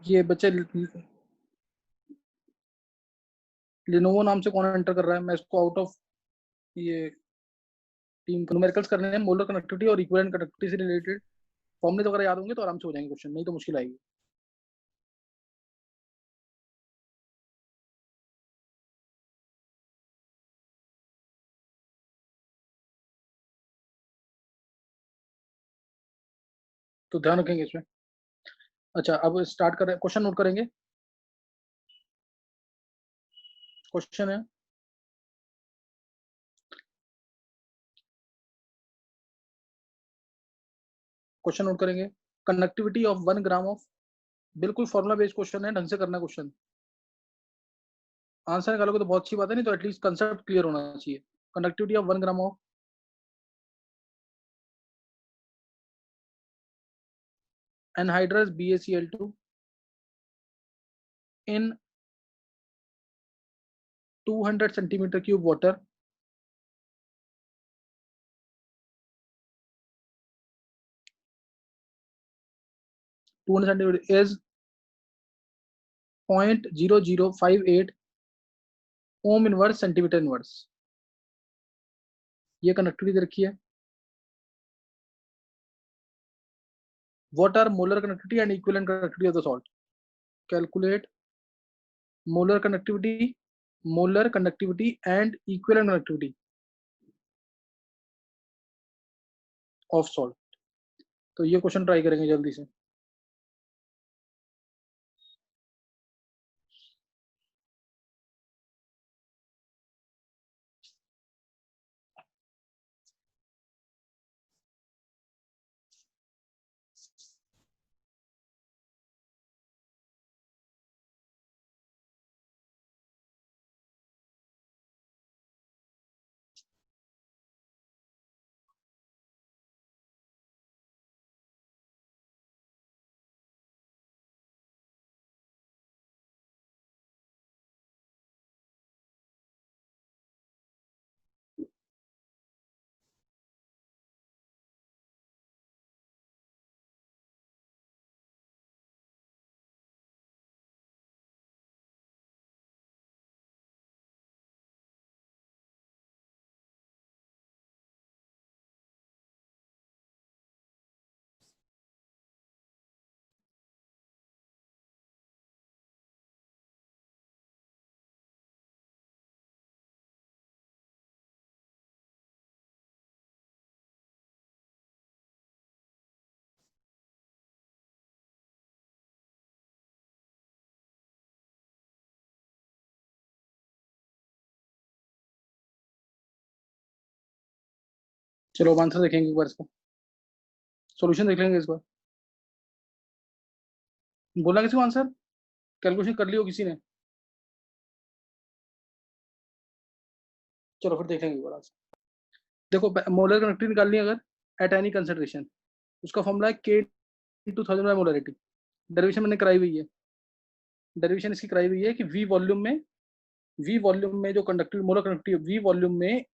ये बच्चे लिनोवो नाम से कौन एंटर कर रहा है? मैं इसको आउट ऑफ ये टीम न्यूमेरिकल्स करने हैं, मोलर कनेक्टिविटी और इक्विवेलेंट कनेक्टिविटी से रिलेटेड फॉर्मूले तो अगर याद होंगे तो आराम से हो जाएंगे क्वेश्चन, नहीं तो मुश्किल आएगी। तो ध्यान रखेंगे इसमें। अच्छा, अब स्टार्ट करें, क्वेश्चन नोट करेंगे। क्वेश्चन है, क्वेश्चन नोट करेंगे। कंडक्टिविटी ऑफ 1 ग्राम ऑफ, बिल्कुल फॉर्मुला बेस्ड क्वेश्चन है, ढंग से करना क्वेश्चन। आंसर निकालोगे तो बहुत अच्छी बात है, नहीं तो एटलीस्ट कंसेप्ट क्लियर होना चाहिए। Conductivity of 1 gram of anhydrous BaCl2 in 200 centimeter cube water is 0.0058 Om inverse centimetre inverse. ये कंडक्टिविटी रखी है। What are molar conductivity and equivalent conductivity of the salt? Calculate molar conductivity and equivalent conductivity of salt। तो ये question try करेंगे जल्दी से। चलो अब आंसर देखेंगे एक बार इसका, सॉल्यूशन देख लेंगे इस बार। बोला किसी को आंसर? कैलकुलेशन कर लियो किसी ने? चलो फिर देख लेंगे एक बार आंसर। देखो, मोलर कनेक्टिविटी निकालनी है अगर एट एनी कंसंट्रेशन, उसका फॉर्मूला है K × 1000 बाय मोलरिटी। डेरिवेशन मैंने कराई हुई है। डेरिवेशन इसकी कराई हुई है कि वी वॉल्यूम में जो conductivity, molar connectivity, V volume में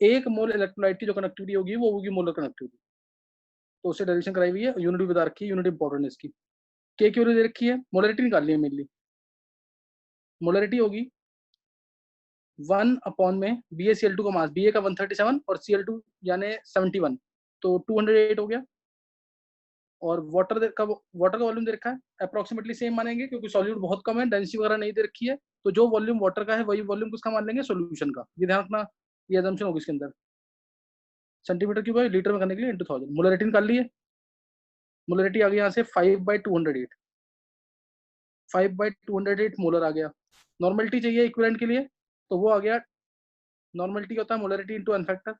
1 मोल इलेक्ट्रोलाइट की जो कनेक्टिविटी होगी वो होगी मोलर कनेक्टिविटी। तो उससे डेरिवेशन कराई हुई है, यूनिट बता रखी है, यूनिट इंपॉर्टेंट है इसकी। के की वैल्यू दे रखी है, मोलरिटी निकाल ली है मेनली। मोलरिटी होगी 1 अपॉन में BaCl2 का मास, Ba का 137 और Cl2 यानी 71, तो 208 हो गया। और वाटर का वॉल्यूम दे रखा है, अप्रोक्सीमेटली सेम मानेंगे क्योंकि सॉल्यूट बहुत कम है, डेंसिटी वगैरह नहीं दे रखी है, तो जो वॉल्यूम वाटर का है वही वॉल्यूम किसका मान लेंगे, सॉल्यूशन का। ये ध्यान रखना, ये असम्पशन होगी इसके अंदर। सेंटीमीटर क्यूब है, लीटर में करने के लिए इंटू 1000। मोलरिटी निकाल ली है, मोलरिटी आ गई यहाँ से 5/208, 5/208 मोलर आ गया। नॉर्मलिटी चाहिए इक्विवेलेंट के लिए, तो वो आ गया, नॉर्मलिटी होता है मोलरिटी इंटू एन फैक्टर।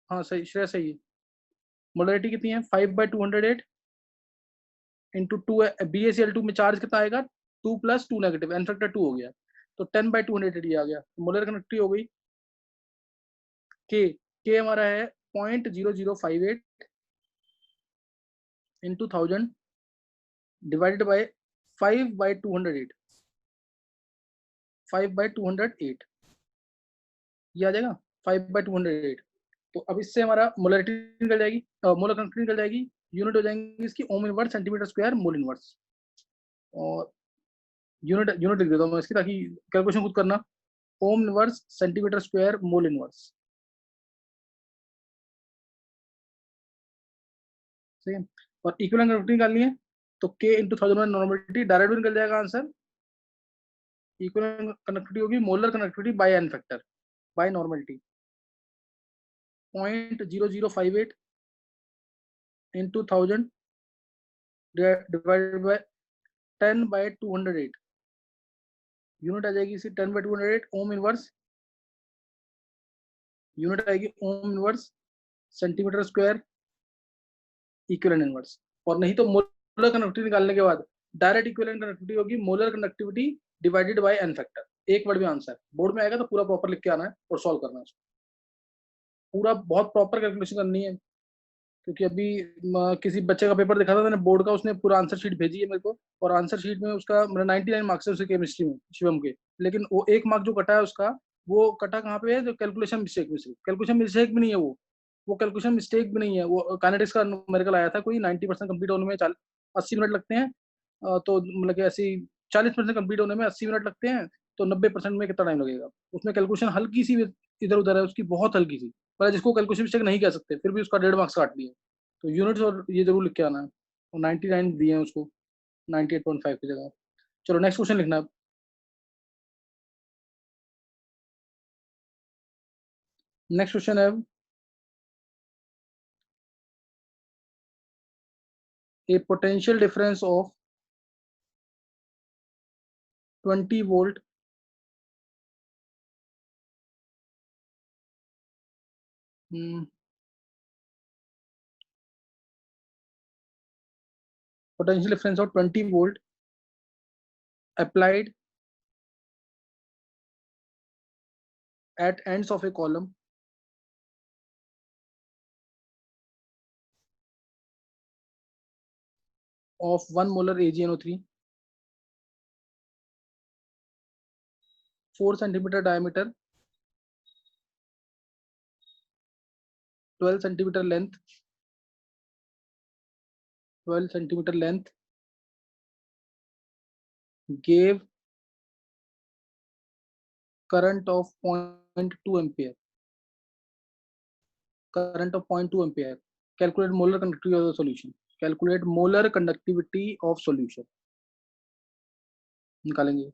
हाँ सही, श्रेय सही है। मोलरिटी कितनी है, 5/208 इंटू 2, BaCl2 में चार्ज कितना आएगा, 2 + 2 नेगेटिव, एन फैक्टर 2 हो गया, तो 10/208 ये आ गया। मोलर कनेक्टिविटी हो गई के हमारा है 0.0058 इंटू 1000 डिवाइडेड बाय 5/208, 5/208 ये आ जाएगा 5/208। तो अब इससे हमारा मोलरिटी निकल जाएगी, मोलर कनेक्टिविटी निकल जाएगी यूनिट हो जाएंगी इसकी ओम inverse centimetre square mole inverse. और यूनिट यूनिट लिख देता हूँ मैं इसकी, ताकि कैलकुलेशन खुद करना। ओम inverse centimetre square mole inverse. सही है। और इक्विवेलेंट कनेक्टिविटी निकालनी है, तो के इंटू थाउजेंड नॉर्मलिटी, डायरेक्ट भी निकल जाएगा आंसर। इक्विवेलेंट कनेक्टिविटी होगी molar connectivity by n factor, by normality. 0.0058 into thousand divided by 10/208। Unit आ जाएगी इसी 10/208 ओम इनवर्स। यूनिट आएगी ohm inverse centimetre square equivalent inverse. और नहीं तो मोलर कनेक्टिविटी निकालने के बाद डायरेक्ट इक्विवेलेंट कनेक्टिविटी होगी molar connectivity divided by n factor. एक वर्ड में आंसर बोर्ड में आएगा, तो पूरा प्रॉपर लिख के आना है और सॉल्व करना है उसको। पूरा बहुत प्रॉपर कैलकुलेशन करनी है, क्योंकि अभी किसी बच्चे का पेपर दिखा था मैंने बोर्ड का, उसने पूरा आंसर शीट भेजी है मेरे को, और आंसर शीट में उसका मतलब 99 मार्क्स है उसके केमिस्ट्री में शिवम के। लेकिन वो एक मार्क जो कटा है उसका, वो कटा कहाँ पे है, जो कैलकुलेशन मिस्टेक में। सिर्फ कैलकुलेशन मिस्टेक भी नहीं है वो कैलकुलेशन मिस्टेक भी नहीं है। वो काइनेटिक्स का न्यूमेरिकल आया था कोई 90% कंप्लीट होने में 80 मिनट लगते हैं। तो मतलब कि ऐसी 40% कंप्लीट होने में 80 मिनट लगते हैं, तो 90% में कितना टाइम लगेगा। उसमें कैलकुलेशन हल्की सी इधर उधर है उसकी, बहुत हल्की सी, पर जिसको कैलकुलेशन मिस्टेक नहीं कह सकते, फिर भी उसका 1.5 मार्क्स काट लिए। तो यूनिट्स और ये जरूर लिख के आना है। और 99 दिए हैं उसको 98.5 की जगह। चलो नेक्स्ट क्वेश्चन लिखना है। नेक्स्ट क्वेश्चन है, a potential difference of 20 volt potential difference of 20 volt applied at ends of a column of 1 molar AgNO3, 4 centimeter diameter, 12 centimeter length, 12 centimeter length, gave current of 0.2 ampere, current of 0.2 ampere. Calculate molar conductivity of the solution. Calculate molar conductivity of solution. निकालेंगे।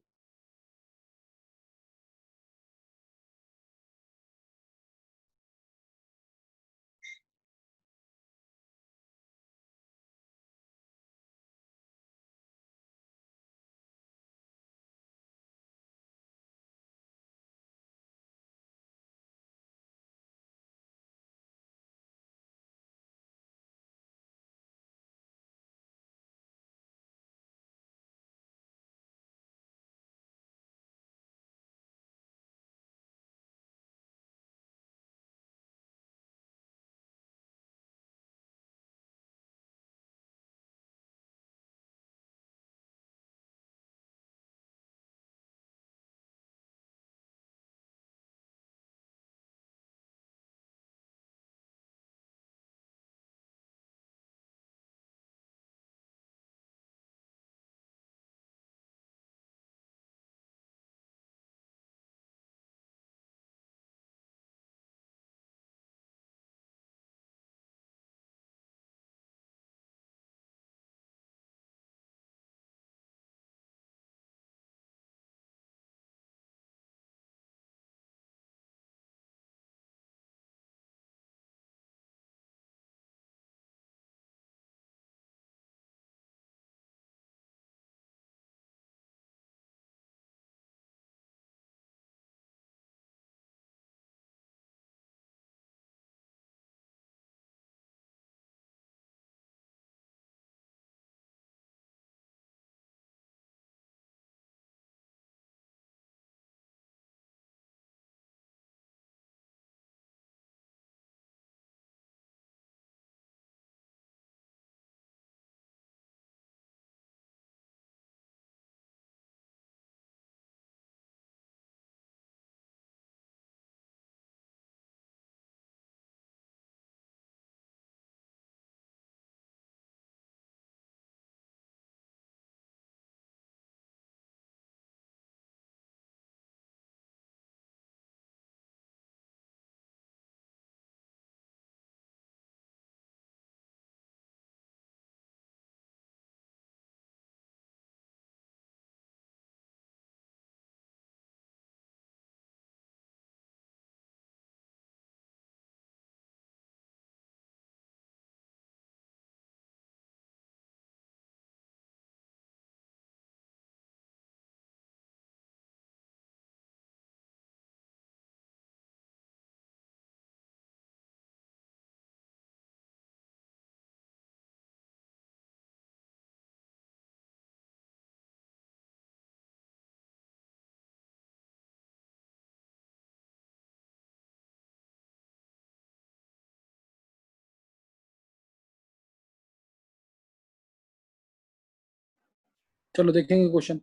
चलो देखेंगे question,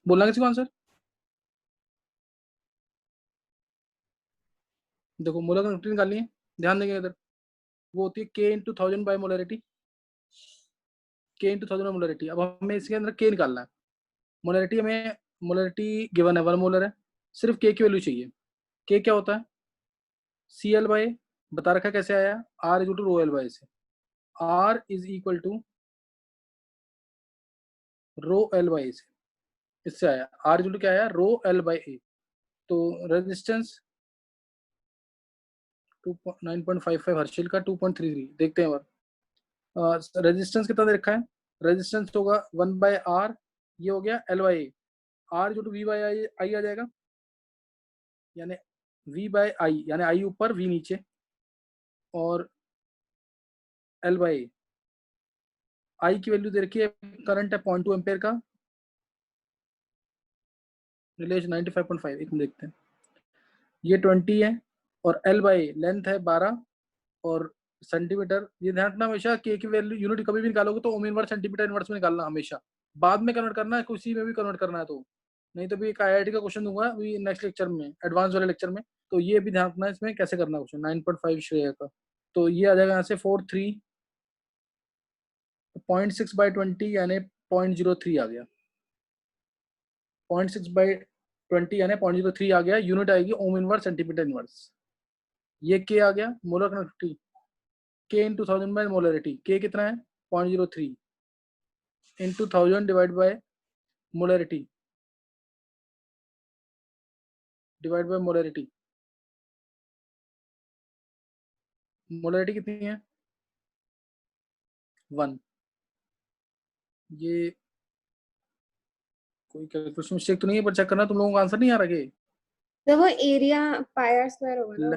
बोलना किसी को answer. देखो molar conductivity निकालनी है, ध्यान देंगे इधर, वो होती है के इंटू 1000 बाय मोलरिटी, के इंटू 1000 मोलरिटी। अब हमें इसके अंदर के निकालना है, मोलरिटी हमें, मोलरिटी गिवन है 1 मोलर है, सिर्फ के की वैल्यू चाहिए। के क्या होता है, सी एल बाई, बता रखा कैसे आया, R is to rho L by से, R is equal to rho L by से, इससे आया आर इज टू क्या आया, रो एल बाई ए। तो रेजिस्टेंस 9.55 हर्शिल का 2.33, देखते हैं और रेजिस्टेंस कितना दे रखा है, रेजिस्टेंस होगा 1 बाय आर, ये हो गया एल बाई ए, आर जो टू वी बाई आई आ जाएगा, यानी वी बाय आई, यानी आई ऊपर वी नीचे, और एल बाई आई की वैल्यू दे रखी है, करंट है 0.2 एम्पेयर का, रिलेशन 95.5, एक में देखते हैं, ये 20 है, और एल बाई लेंथ है 12 और सेंटीमीटर। ये ध्यान रखना हमेशा, के की वैल्यू यूनिट कभी भी निकालोगे तो ओम इनवर्स सेंटीमीटर इनवर्स में निकालना हमेशा, बाद में कन्वर्ट करना है, किसी में भी कन्वर्ट करना है तो, नहीं तो भी एक आईआईटी का क्वेश्चन दूंगा अभी नेक्स्ट लेक्चर में, एडवांस वाले लेक्चर में, तो ये भी ध्यान रखना है इसमें कैसे करना क्वेश्चन। 9.5 श्रेय का, तो ये आ जाएगा यहाँ से 4.3, 0.6 बाई 20 यानी 0.03 आ गया, 0.6 बाई 20 यानी 0.03 आ गया, यूनिट आएगी ओम इनवर्स सेंटीमीटर इनवर्स। ये के आ गया मोलर कनेक्टिविटी, के इंटू 1000 बाय मोलरिटी, के कितना है 0.03 into 1000 divide by molarity, divide by molarity, molarity कितनी है 1। ये कोई कैलकुलेशन मिस्टेक तो नहीं है, पर चेक करना, तुम लोगों को आंसर नहीं आ रहा है। तो वो एरिया पाई आर स्क्वायर होगा ना।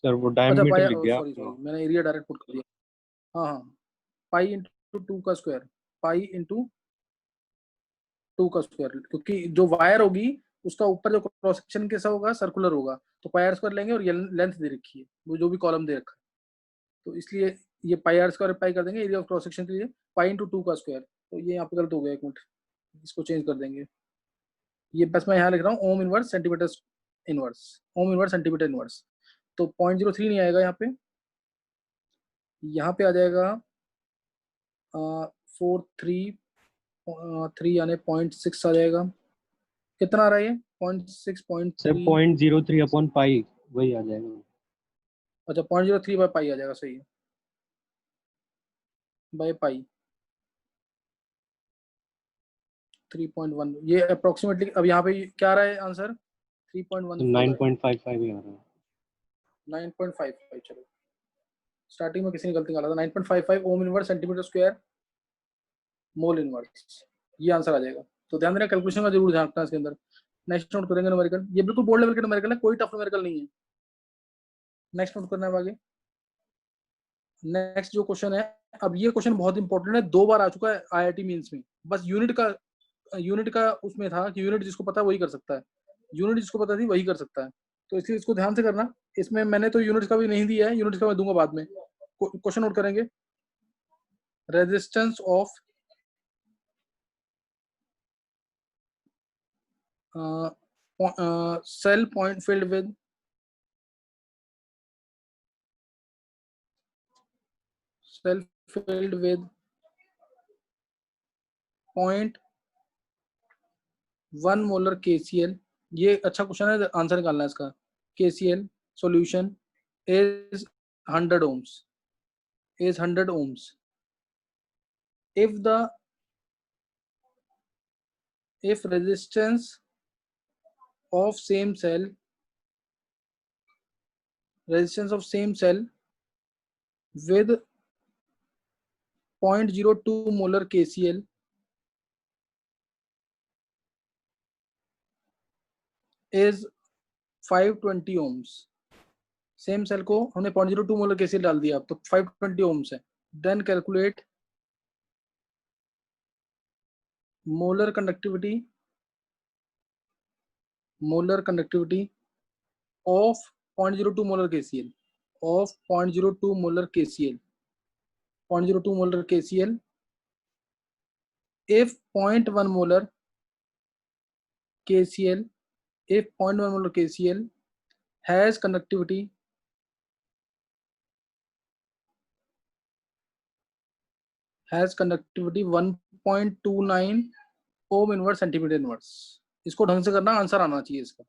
सर वो अच्छा डायमीटर पाई, लिख गया। सॉरी मैंने एरिया डायरेक्ट पुट कर दिया, हाँ हाँ, पाई इंटू 2 का स्क्वायर, पाई इंटू 2 का स्क्वायर, क्योंकि जो वायर होगी उसका ऊपर जो क्रॉस सेक्शन कैसा होगा, सर्कुलर होगा, तो पाई आर स्क्वायर लेंगे, और ये लेंथ दे रखी है, वो जो भी कॉलम दे रखा है, तो इसलिए ये पाई आर स्क्वायर पाई कर देंगे एरिया ऑफ क्रॉस सेक्शन के लिए, पाई इंटू 2 का स्क्वायर। तो ये यहाँ पे गलत हो गया, एक मिनट इसको चेंज कर देंगे, ये बस मैं यहाँ लिख रहा हूँ ओम इनवर्स सेंटीमीटर इनवर्स, ओम इनवर्स सेंटीमीटर इनवर्स, तो 0.03 नहीं आएगा यहाँ पे, यहाँ पे आ जाएगा 4.3 यानी 0.6 आ जाएगा, कितना आ रहा है ये 0.6 सर 0.3, 0.03 अपॉन पाई वही आ जाएगा। अच्छा 0.03 बाई पाई आ जाएगा, सही है, बाई पाई 3.1, ये अप्रोक्सीमेटली, अब यहाँ पे क्या आ रहा है आंसर 3.14 9.55 ही आ रहा है। 9.55, चलो स्टार्टिंग में किसी ने गलती निकाला था, 9.55 ओम inverse centimetre square mole inverse, ये आंसर आ जाएगा। तो ध्यान देना, कैलकुलेशन का जरूर ध्यान रखना इसके अंदर। नेक्स्ट नोट करेंगे न्यूमेरिकल, ये बिल्कुल बोर्ड लेवल के न्यूमेरिकल है, कोई टफ न्यूमेरिकल नहीं है। नेक्स्ट नोट करना है आगे, नेक्स्ट जो क्वेश्चन है, अब ये क्वेश्चन बहुत इंपॉर्टेंट है, 2 बार आ चुका है आईआईटी मेंस में, बस यूनिट का उसमें था कि यूनिट जिसको पता है वही कर सकता है, यूनिट जिसको पता थी वही कर सकता है, तो इसलिए इसको ध्यान से करना। इसमें मैंने तो यूनिट्स का भी नहीं दिया है, यूनिट्स का मैं दूंगा बाद में। क्वेश्चन नोट करेंगे, resistance of cell point filled with cell filled with 0.1 molar KCl, ये अच्छा क्वेश्चन है, आंसर निकालना है इसका। KCl solution is 100 ohms, is 100 ohms if resistance of same cell with 0.02 molar KCl is 520 ohms, same cell को हमने 0.02 molar KCl डाल दिया, तो 520 ohms है। Then calculate molar conductivity of 0.02 molar KCl, of 0.02 molar KCl, 0.02 molar KCl if 0.1 molar KCl, if 0.1 molar KCl has conductivity 1.29 Om inverse centimetre inverse. इसको ढंग से करना, आंसर आना चाहिए इसका।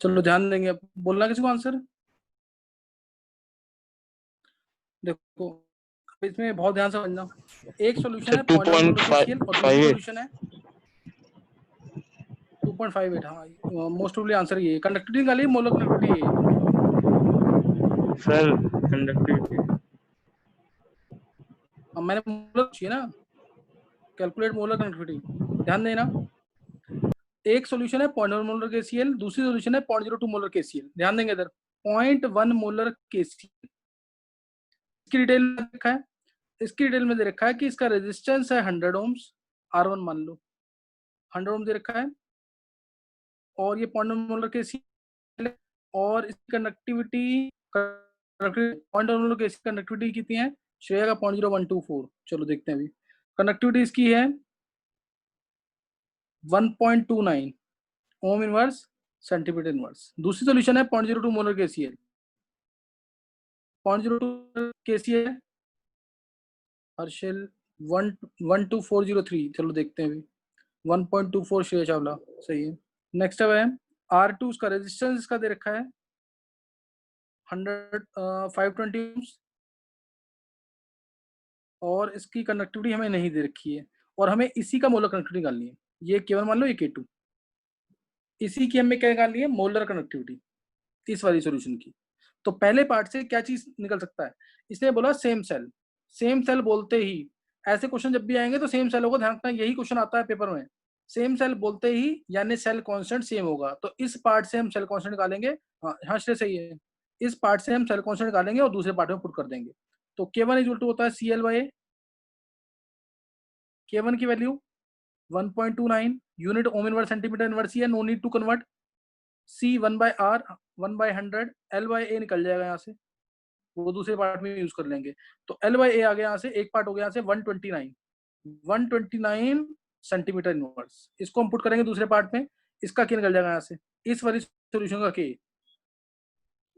चलो ध्यान देंगे। अब बोलना किसी को आंसर। देखो इसमें बहुत ध्यान से समझना। एक सॉल्यूशन है 0.1 और दूसरी सॉल्यूशन है 2.58। हाँ मोस्ट प्रोबेबली आंसर ये है। कंडक्टिविटी निकालिए, मोलर कंडक्टिविटी है सर। कंडक्टिविटी अब मैंने मोलर पूछी है ना, कैलकुलेट मोलर कंडक्टिविटी। ध्यान देना, एक सॉल्यूशन है 0.1 मोलर KCl, दूसरी सॉल्यूशन है 0.02 मोलर KCl। ध्यान देंगे इधर 0.1 मोलर KCl इसकी डिटेल में रखा है। इसकी डिटेल में दे रखा है कि इसका रेजिस्टेंस है 100 ओम्स, R1 मान लो 100 ओम दे रखा है, और ये 0.1 मोलर KCl और इसकी कंडक्टिविटी 0.1 मोलर KCl कंडक्टिविटी कितनी है श्रेया का 0.0124। चलो देखते हैं अभी। कंडक्टिविटी इसकी है 1.29 ओम इनवर्स सेंटीमीटर इनवर्स। दूसरी सॉल्यूशन है 0.02 मोलर KCl, 0.02 KCl हर्षल 12403। चलो देखते हैं अभी। 1.24 श्रेया चावला सही है। नेक्स्ट है R2, उसका रेजिस्टेंस इसका दे रखा है 520 ओम्स और इसकी कंडक्टिविटी हमें नहीं दे रखी है, और हमें इसी का मोलर कंडक्टिविटी निकालनी है। ये K1 मान लो, ये K2, इसी की हमें क्या निकालनी है मोलर कंडक्टिविटी इस वाली सॉल्यूशन की। तो पहले पार्ट से क्या चीज निकल सकता है, इसने बोला सेम सेल। सेम सेल बोलते ही, ऐसे क्वेश्चन जब भी आएंगे तो सेम सेल होगा, ध्यान रखना, यही क्वेश्चन आता है पेपर में। सेम सेल बोलते ही यानी सेल कांस्टेंट सेम होगा, तो इस पार्ट से हम सेल कांस्टेंट निकालेंगे। हाँ हाँ श्रेय सही है, इस पार्ट से हम सेल कांस्टेंट निकालेंगे और दूसरे पार्ट में पुट कर देंगे। तो K1 इक्वल टू होता है CL/A। K1 की value 1.29 unit ohm inverse centimetre inverse ही है, no need to convert. C 1/R 1/100, L/A निकल जाएगा यहाँ से, वो दूसरे पार्ट में यूज कर लेंगे। तो L/A आ गया यहाँ से, एक पार्ट हो गया यहाँ से 129 सेंटीमीटर इनवर्स। इसको हम पुट करेंगे दूसरे पार्ट में, इसका K निकल जाएगा यहाँ से, इस वाली सोल्यूशन का K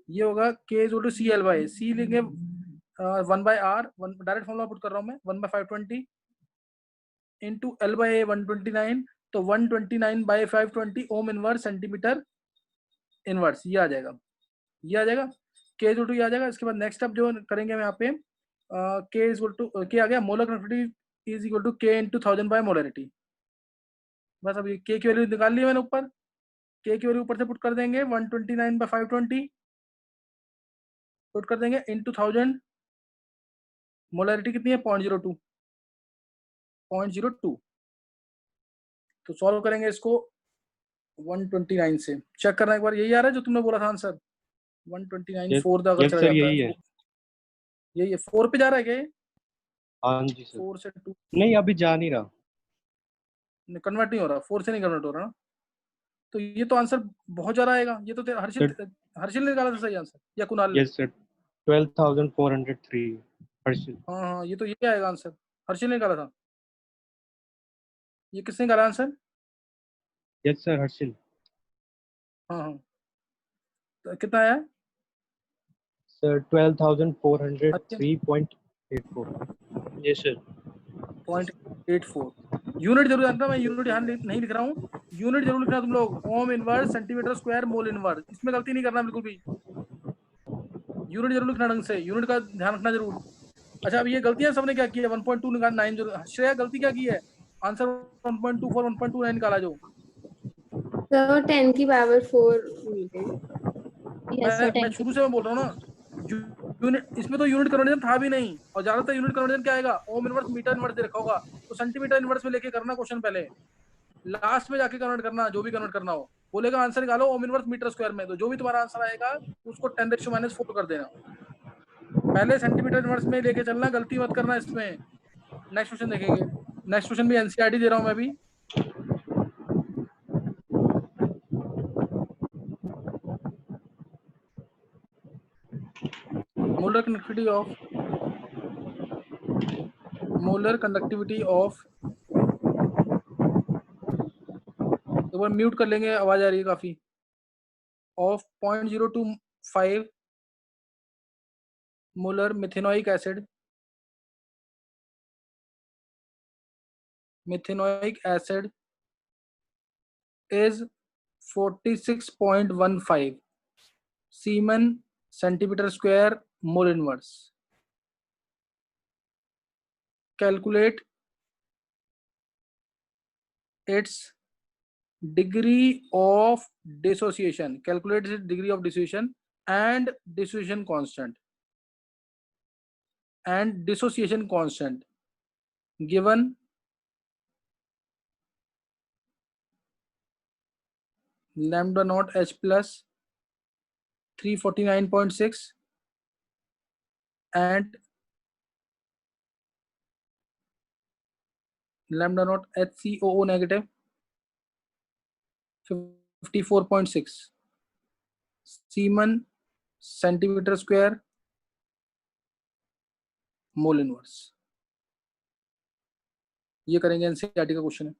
ये होगा K is to CL/A। C लेंगे 1/R, डायरेक्ट फॉर्मूला पुट कर रहा हूँ मैं, 1/520 इंटू L/A 129, तो 129/520 ओम इनवर्स सेंटीमीटर इनवर्स, ये आ जाएगा, ये आ जाएगा K इज टू ये आ जाएगा। इसके बाद नेक्स्ट स्टेप जो करेंगे हम यहाँ पे, K इज टू K आ गया, molar connectivity is equal to K into 1000 by molarity. बस अभी K की वैल्यू निकाल ली मैंने ऊपर, K की वैल्यू ऊपर से पुट कर देंगे 129/520 पुट कर देंगे इंटू 1000, मोलरिटी कितनी है 0.02। तो सॉल्व करेंगे इसको 129 से, चेक करना एक बार, यही आ रहा है जो तुमने बोला था आंसर 129 4 अगर यस चला सर, जाता यही है, है। यही है 4 पे जा रहा है क्या ये? हाँ जी सर। 4 से 2 नहीं, अभी जा नहीं रहा। कन्वर्ट नहीं हो रहा, 4 से नहीं कन्वर्ट हो रहा ना, तो ये तो आंसर बहुत ज्यादा आएगा। ये तो हर्षिल, सर हर्षिल ने निकाला था सही आंसर या कुणाल ने? Yes sir, 12,403 Harshil. हाँ हाँ, ये तो ये आएगा आंसर, हर्षिल ने निकाला था। ये किसने निकाला आंसर? Yes sir, Harsil. हाँ हाँ, तो कितना आया? सर अच्छा 12,403.84। Yes sir. 0.84 यूनिट जरूर जानता, मैं यूनिट यहाँ नहीं लिख रहा हूँ, यूनिट जरूर लिखना तुम लोग, ओम inverse centimetre square mole inverse, इसमें गलती नहीं करना बिल्कुल भी, यूनिट जरूर लिखना ढंग से, यूनिट का ध्यान रखना जरूर। अच्छा अब ये गलतियां सबने क्या की है, 1.2 निकाल 9 जो श्रेया गलती क्या की है, आंसर 1.24 1.29 निकाला जो। तो 10 की पावर 4 मीटर। यस सर, मैं 10 की शुरू से मैं बोल रहा हूँ ना, यूनिट इसमें तो यूनिट कन्वर्जन था भी नहीं, और ज्यादातर यूनिट कन्वर्जन क्या आएगा, ओम इनवर्स मीटर इनवर्स दे रखा होगा, तो सेंटीमीटर इनवर्स में लेके करना क्वेश्चन, पहले लास्ट में जाके कन्वर्ट करना, जो भी कन्वर्ट करना हो। बोलेगा आंसर निकालो ओम इनवर्स मीटर स्क्वायर में, तो जो भी तुम्हारा आंसर आएगा उसको 10⁻⁴ कर देना, पहले सेंटीमीटर इनवर्स में लेके चलना, गलती मत करना इसमें। नेक्स्ट क्वेश्चन देखेंगे, नेक्स्ट क्वेश्चन भी एनसीईआरटी दे रहा हूं मैं भी। मोलर कंडक्टिविटी ऑफ, एक बार म्यूट कर लेंगे, आवाज आ रही है काफी, of 0.025 molar methanoic acid, is 46.15 semen centimetre square mole inverse. Calculate its degree of dissociation, calculate its degree of dissociation and dissociation constant given lambda naught h plus 349.6 and lambda naught HCOO negative 54.6 semen centimetre square mole inverse. ये करेंगे, NCERT का question है।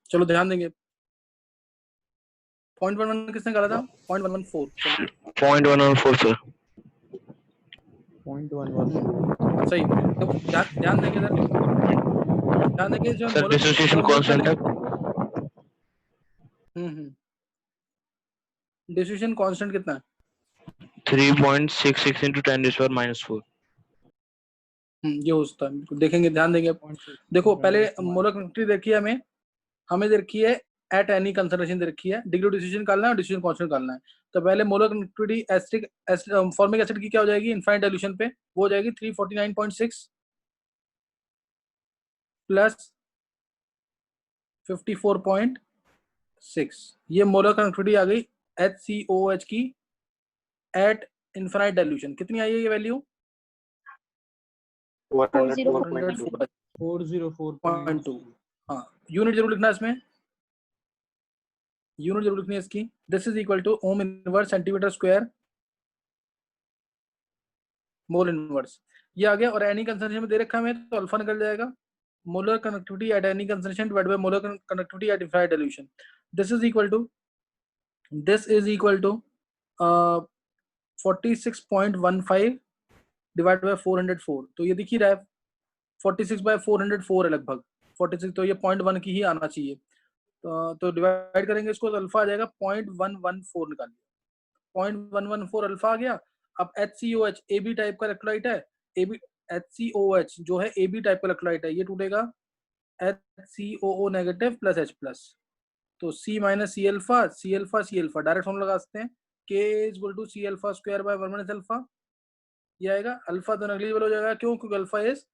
चलो ध्यान देंगे। 0.11 किसने कहा था? 0.114। 0.114 सर। 0.11 सही। तो ध्यान देंगे सर, ध्यान देंगे जो सर डिसोसिएशन कांस्टेंट है। डिसोसिएशन कांस्टेंट कितना है? 3.66 into 10⁻⁻⁴। ये हो सकता है, बिल्कुल देखेंगे, ध्यान देंगे। देखो पहले मोलर कंडक्टिविटी देखी है हमें दे रखी है एट एनी कंसंट्रेशन दे रखी है, डिग्री ऑफ डिसोसिएशन निकालना है और डिसोसिएशन कांस्टेंट निकालना है। तो पहले molar conductivity acetic formic acid की क्या हो जाएगी इनफाइनाइट डाइल्यूशन पे, वो हो जाएगी 349.6 प्लस 54.6। ये मोलर कंडक्टिविटी आ गई HCOH की एट इनफाइनाइट डाइल्यूशन। कितनी आई है ये वैल्यू? 404.2। हाँ, यूनिट जरूर लिखना इसमें, यूनिट जरूर लिखनी है इसकी। This is equal to ohm inverse centimetre square mole inverse. ये आ गया। और एनी कंसंट्रेशन में दे रखा है तो अल्फा निकल जाएगा। Molar conductivity at any concentration divide by molar conductivity at infinite dilution. This is equal to 46.15 divide by 404। तो ये दिख ही रहा है 46/404 है लगभग 46, तो ये 0.1 की ही आना चाहिए। तो डिवाइड करेंगे इसको तो अल्फा आ जाएगा 0.114 निकालिए। 0.114 अल्फा आ गया। अब HCOH AB टाइप का इलेक्ट्रोलाइट है, AB HCOH जो है AB टाइप का इलेक्ट्रोलाइट है, ये टूटेगा HCOO negative plus H plus. तो C minus C alpha direct formula लगा सकते हैं, K is equal to C alpha square by 1 minus alpha. ये आएगा। अल्फा तो नेग्लिजिबल हो जाएगा, क्यों? क्योंकि अल्फा इज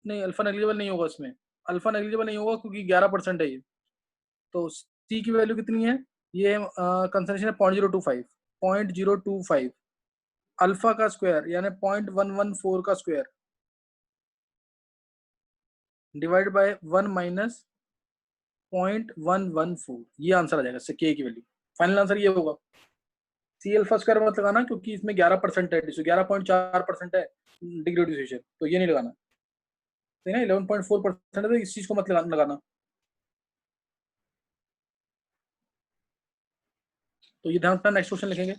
नहीं, अल्फा नेग्लिजिबल नहीं होगा इसमें, अल्फा नेग्लिजिबल नहीं होगा क्योंकि 11% है ये। तो C की वैल्यू कितनी है? ये कंसंट्रेशन है 0.025 अल्फा का स्क्वायर यानी 0.114 का स्क्वायर डिवाइड बाय 1 माइनस 0.114। ये आंसर आ जाएगा इससे K की वैल्यू। फाइनल आंसर ये होगा। C अल्फा स्क्वायर मत लगाना क्योंकि इसमें 11% है, 11.4% है डिग्री ऑफ डिसोसिएशन, तो ये नहीं लगाना। 11.4% है तो इस चीज को मत लगाना। तो ये ध्यान रखना, नेक्स्ट क्वेश्चन लिखेंगे।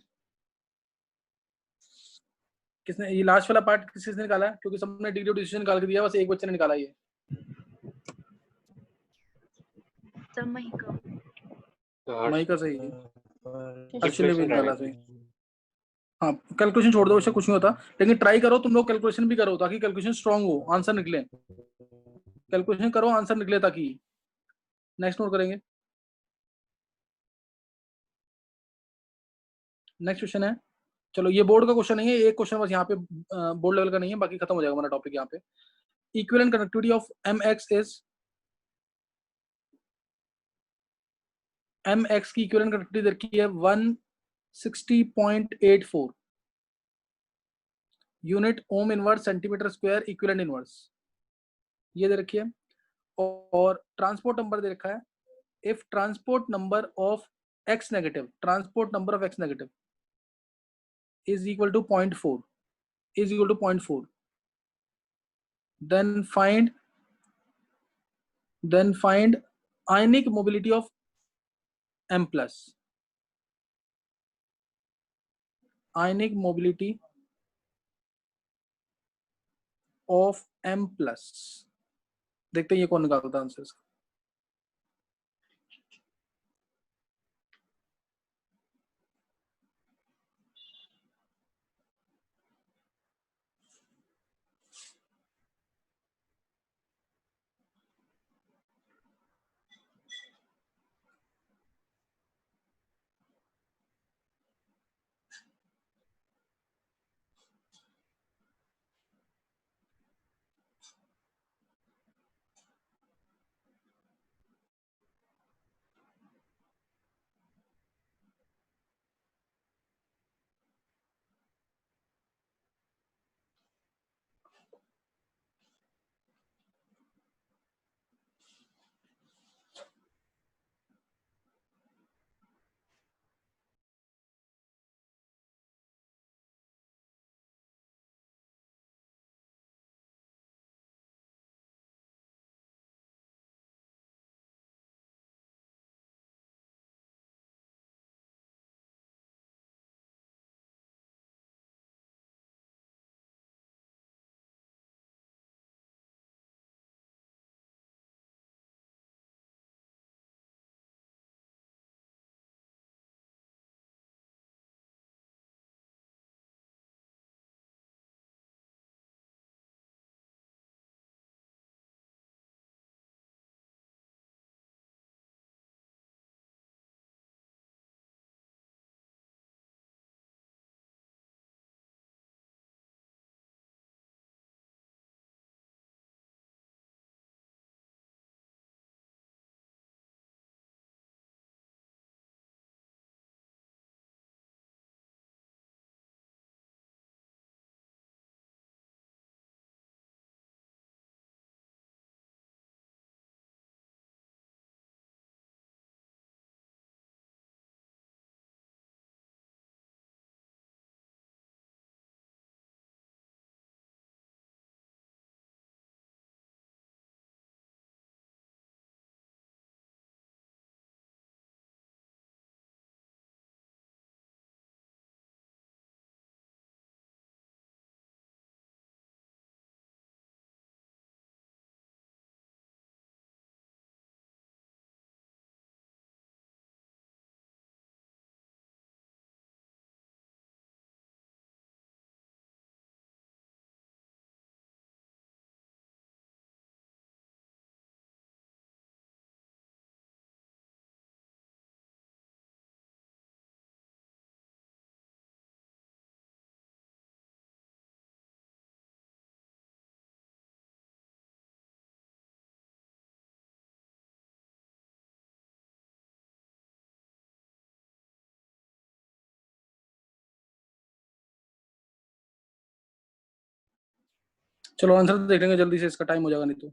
किसने ये लास्ट वाला पार्ट किसने निकाला है? क्योंकि सबने डिग्री ऑफ डिसीजन निकाल के दिया, बस एक बच्चे ने निकाला ये। समय का मई का सही है, एक्चुअली भी निकाला सही। हाँ, कैलकुलेशन छोड़ दो, इससे कुछ नहीं होता, लेकिन ट्राई करो तुम लोग, कैलकुलेशन भी करो ताकि कैलकुलेशन स्ट्रांग हो, आंसर निकले। कैलकुलेशन करो, आंसर निकले ताकि। नेक्स्ट नोट करेंगे। नेक्स्ट क्वेश्चन है, चलो ये बोर्ड का क्वेश्चन नहीं है, एक क्वेश्चन बस यहाँ पे बोर्ड लेवल का नहीं है, बाकी खत्म हो जाएगा हमारा टॉपिक यहाँ पे। Equivalent connectivity of mx is, mx की इक्विवेलेंट कनेक्टिविटी दे रखी है 160.84 unit ohm inverse centimetre square equivalent inverse, ये दे रखी है। और ट्रांसपोर्ट नंबर दे रखा है, if transport number of x negative, transport number of x negative is equal to 0.4, is equal to 0.4, then find ionic mobility of m plus, ionic mobility of m plus। देखते हैं ये कौन निकालता है answer. चलो answer देख लेंगे जल्दी से, इसका टाइम हो जाएगा नहीं तो।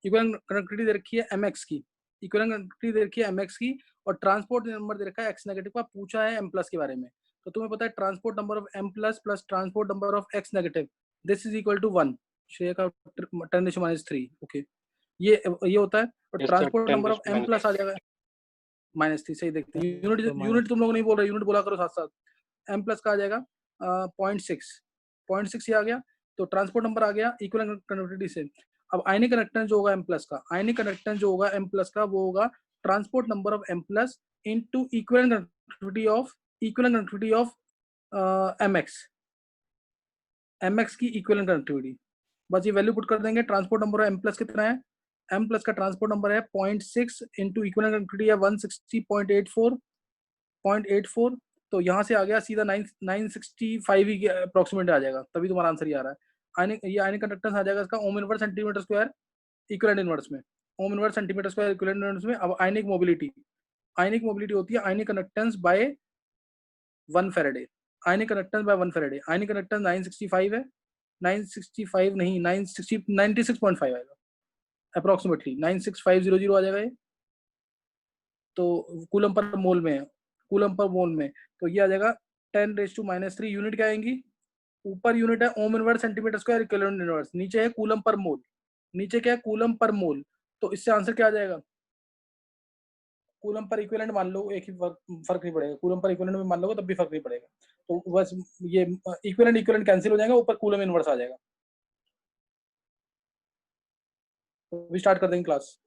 इक्विवेलेंट कनेक्टिविटी दे रखी है mx की, इक्विवेलेंट कनेक्टिविटी दे रखी है mx की, और ट्रांसपोर्ट नंबर दे रखा है x नेगेटिव का, पूछा है m प्लस के बारे में। तो तुम्हें पता है transport number of m plus plus transport number of x negative, this is equal to 1, share का 10⁻³ ओके, ये होता है। और transport number of m plus आ जाएगा, -3 सही देखते हैं। यूनिट तो यूनिट तुम लोग नहीं बोल रहे, यूनिट बोला करो साथ साथ। m प्लस का आ जाएगा 0.6 ये आ गया। तो ट्रांसपोर्ट नंबर आ गया इक्विवेलेंट कंडक्टिविटी से। अब आयनिक कंडक्टेंस जो होगा m प्लस का, आयनिक कंडक्टेंस जो होगा m प्लस का, वो होगा transport number of m plus into equivalent conductivity of mx की इक्विवेलेंट कंडक्टिविटी। बस ये वैल्यू पुट कर देंगे। ट्रांसपोर्ट नंबर m प्लस कितना है, m प्लस का ट्रांसपोर्ट नंबर है 0.6 इंटू इक्विवेलेंट कंडक्टिविटी है 160.84। तो यहाँ से आ गया सीधा 965 ही अप्रोक्सीमेट आ जाएगा, तभी तुम्हारा आंसर ये आ रहा है। आयनिक कंडक्टेंस आ जाएगा इसका ohm inverse centimetre square equivalent inverse में, ohm inverse centimetre square equivalent inverse में। अब आयनिक मोबिलिटी होती है ionic conductance by 1 Faraday. Ionic conductance by 1 Faraday, ionic conductance 965 है, 965 नहीं 96.5 आएगा अप्रोक्सीमेटली, 96500 आ जाएगा ये। तो कूलम पर मोल में है, कूलम पर मोल में, तो ये आ जाएगा 10⁻³ यूनिट क्या आएंगी, ऊपर यूनिट है ओम inverse centimetre square equivalent inverse, नीचे है कूलम पर मोल, नीचे क्या है कूलम पर मोल। तो इससे आंसर क्या आ जाएगा, कूलम पर इक्विवेलेंट मान लो, एक ही फर्क नहीं पड़ेगा, कूलम पर इक्विवेलेंट में मान लो तब भी फर्क नहीं पड़ेगा। तो बस ये इक्विवेलेंट कैंसिल हो जाएगा, ऊपर कूलम इनवर्स आ जाएगा। तो भी स्टार्ट कर देंगे क्लास।